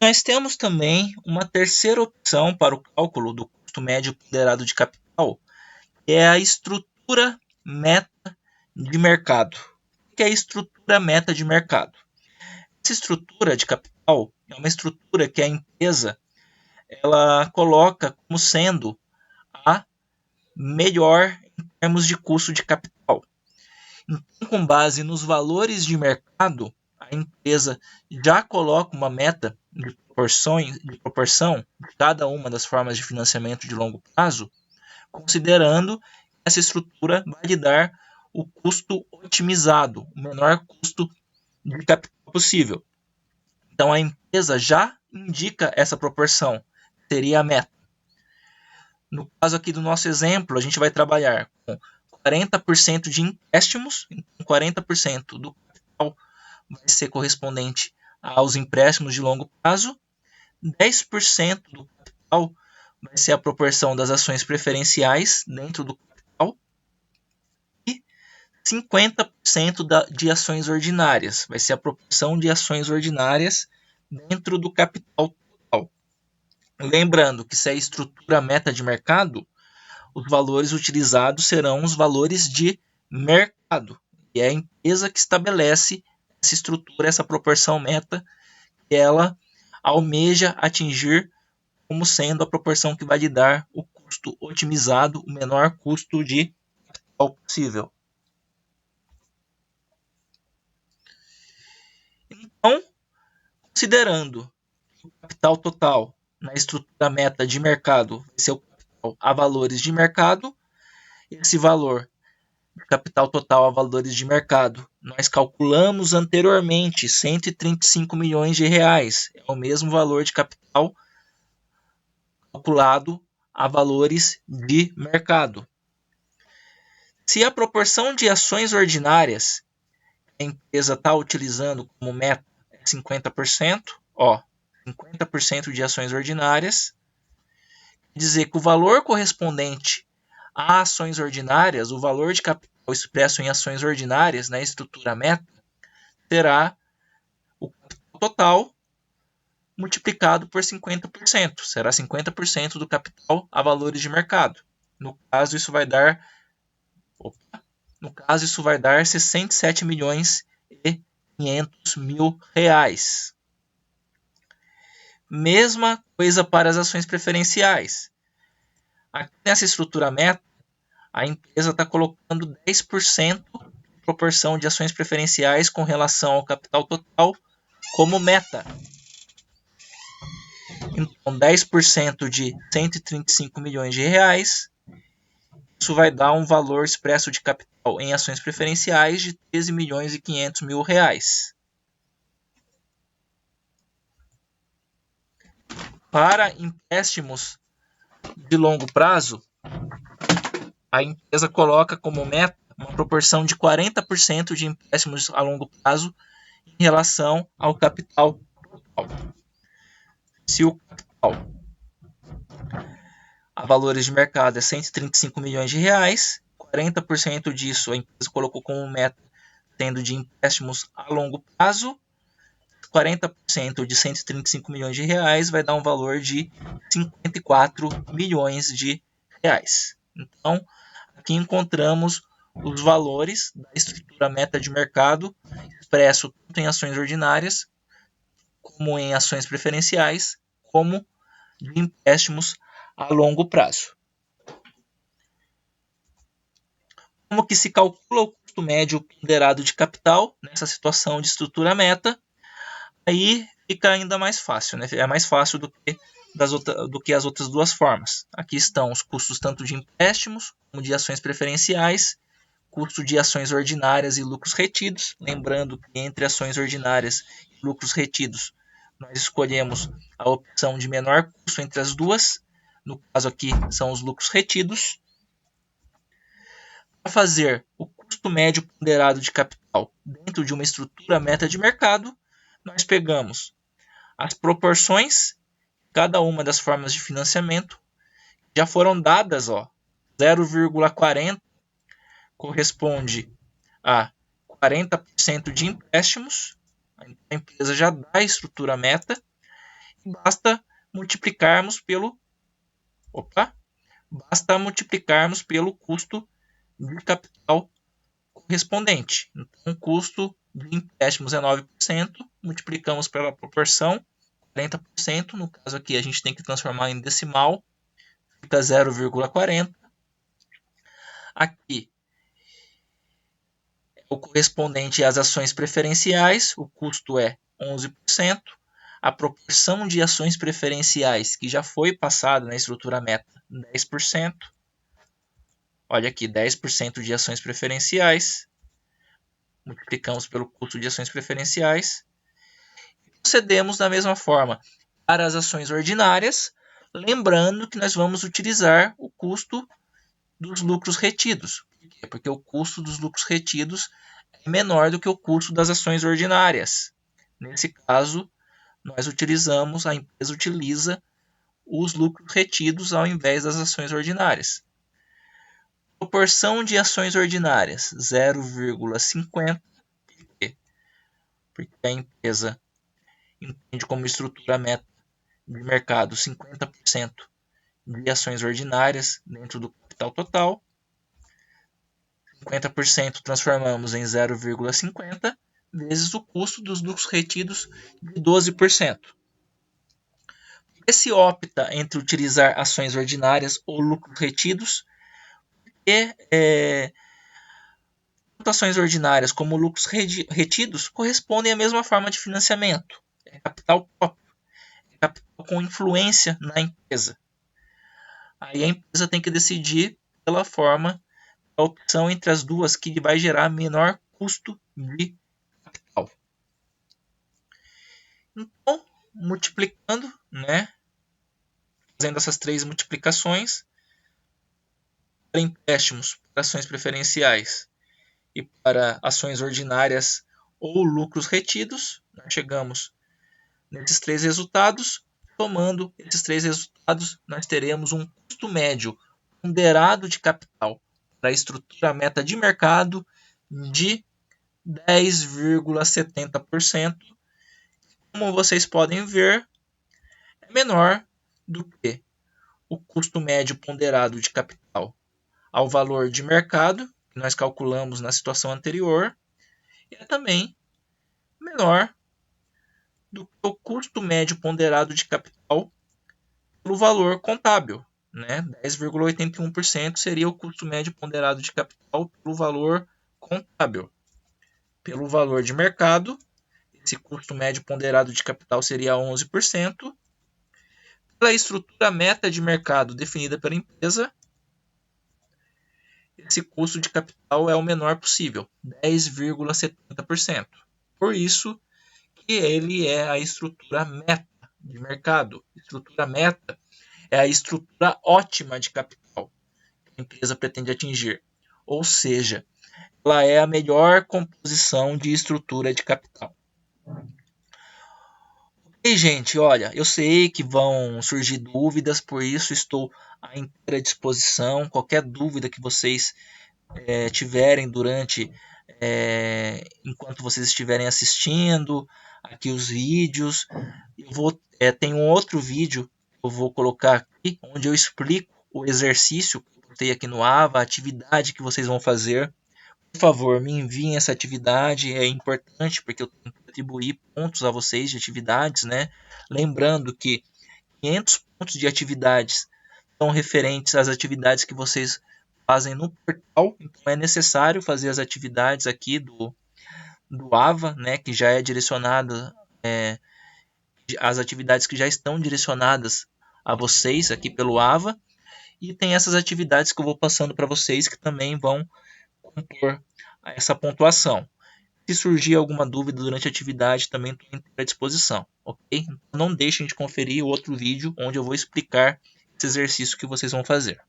Nós temos também uma terceira opção para o cálculo do custo médio ponderado de capital, que é a estrutura meta de mercado. O que é a estrutura meta de mercado? Essa estrutura de capital é uma estrutura que a empresa ela coloca como sendo a melhor em termos de custo de capital. Então, com base nos valores de mercado, a empresa já coloca uma meta de proporção de cada uma das formas de financiamento de longo prazo, considerando que essa estrutura vai lhe dar o custo otimizado, o menor custo de capital possível. Então, a empresa já indica essa proporção, seria a meta. No caso aqui do nosso exemplo, a gente vai trabalhar com 40% de empréstimos, então 40% do capital vai ser correspondente aos empréstimos de longo prazo, 10% do capital vai ser a proporção das ações preferenciais dentro do capital e 50% de ações ordinárias, vai ser a proporção de ações ordinárias dentro do capital total. Lembrando que se é a estrutura meta de mercado, os valores utilizados serão os valores de mercado. E é a empresa que estabelece essa estrutura, essa proporção meta, que ela almeja atingir como sendo a proporção que vai lhe dar o custo otimizado, o menor custo de capital possível. Então, considerando que o capital total na estrutura meta de mercado vai ser o capital a valores de mercado, esse valor de capital total a valores de mercado, nós calculamos anteriormente 135 milhões de reais. É o mesmo valor de capital calculado a valores de mercado. Se a proporção de ações ordinárias que a empresa está utilizando como meta é 50%, 50% de ações ordinárias, quer dizer que o valor correspondente a ações ordinárias, o valor de capital expresso em ações ordinárias na estrutura meta, será o capital total multiplicado por 50%. Será 50% do capital a valores de mercado. No caso, isso vai dar 67 milhões e 500 mil reais. Mesma coisa para as ações preferenciais. Aqui nessa estrutura meta, a empresa está colocando 10% de proporção de ações preferenciais com relação ao capital total como meta. Então, 10% de 135 milhões de reais, isso vai dar um valor expresso de capital em ações preferenciais de 13 milhões e 500 mil reais. Para empréstimos de longo prazo, a empresa coloca como meta uma proporção de 40% de empréstimos a longo prazo em relação ao capital total. Se o capital a valores de mercado é 135 milhões de reais, 40% disso a empresa colocou como meta sendo de empréstimos a longo prazo, 40% de 135 milhões de reais vai dar um valor de 54 milhões de reais. Então, aqui encontramos os valores da estrutura meta de mercado expresso tanto em ações ordinárias, como em ações preferenciais, como de empréstimos a longo prazo. Como que se calcula o custo médio ponderado de capital nessa situação de estrutura meta? Aí fica ainda mais fácil, né? É mais fácil do que as outras duas formas. Aqui estão os custos tanto de empréstimos como de ações preferenciais, custo de ações ordinárias e lucros retidos. Lembrando que entre ações ordinárias e lucros retidos, nós escolhemos a opção de menor custo entre as duas. No caso aqui são os lucros retidos. Para fazer o custo médio ponderado de capital dentro de uma estrutura meta de mercado, nós pegamos as proporções, cada uma das formas de financiamento, já foram dadas, 0,40 corresponde a 40% de empréstimos, a empresa já dá a estrutura meta, Basta multiplicarmos pelo custo de capital correspondente. Então, o custo de empréstimos é 9%, multiplicamos pela proporção, 40%, no caso aqui a gente tem que transformar em decimal, fica 0,40. Aqui é o correspondente às ações preferenciais, o custo é 11%. A proporção de ações preferenciais que já foi passada na estrutura meta, 10%. Olha aqui, 10% de ações preferenciais. Multiplicamos pelo custo de ações preferenciais. E procedemos da mesma forma para as ações ordinárias, lembrando que nós vamos utilizar o custo dos lucros retidos. Por quê? Porque o custo dos lucros retidos é menor do que o custo das ações ordinárias. Nesse caso, a empresa utiliza os lucros retidos ao invés das ações ordinárias. Proporção de ações ordinárias, 0,50. Por quê? Porque a empresa entende como estrutura meta de mercado 50% de ações ordinárias dentro do capital total. 50% transformamos em 0,50 vezes o custo dos lucros retidos de 12%. Por que se opta entre utilizar ações ordinárias ou lucros retidos? Porque tanto ações ordinárias como lucros retidos correspondem à mesma forma de financiamento. É capital próprio, é capital com influência na empresa. Aí a empresa tem que decidir pela forma, a opção entre as duas que vai gerar menor custo de capital. Então, multiplicando, fazendo essas 3 multiplicações, para empréstimos, para ações preferenciais e para ações ordinárias ou lucros retidos, nós chegamos nesses 3 resultados. Tomando esses 3 resultados, nós teremos um custo médio ponderado de capital para a estrutura meta de mercado de 10,70%. Como vocês podem ver, é menor do que o custo médio ponderado de capital ao valor de mercado, que nós calculamos na situação anterior, e é também menor do que o custo médio ponderado de capital pelo valor contábil. 10,81% seria o custo médio ponderado de capital pelo valor contábil. Pelo valor de mercado, esse custo médio ponderado de capital seria 11%. Pela estrutura meta de mercado definida pela empresa, esse custo de capital é o menor possível, 10,70%. Por isso que ele é a estrutura meta de mercado. Estrutura meta é a estrutura ótima de capital que a empresa pretende atingir. Ou seja, ela é a melhor composição de estrutura de capital. E, gente, olha, eu sei que vão surgir dúvidas, por isso estou à inteira disposição. Qualquer dúvida que vocês tiverem enquanto vocês estiverem assistindo aqui os vídeos, tem um outro vídeo que eu vou colocar aqui, onde eu explico o exercício que eu botei aqui no AVA, a atividade que vocês vão fazer. Por favor, me enviem essa atividade, é importante porque eu tenho que atribuir pontos a vocês de atividades, Lembrando que 500 pontos de atividades são referentes às atividades que vocês fazem no portal, então é necessário fazer as atividades aqui do AVA, que já é direcionada, as atividades que já estão direcionadas a vocês aqui pelo AVA, e tem essas atividades que eu vou passando para vocês que também vão compor essa pontuação. Se surgir alguma dúvida durante a atividade, também estou à disposição, ok? Então não deixem de conferir o outro vídeo onde eu vou explicar esse exercício que vocês vão fazer.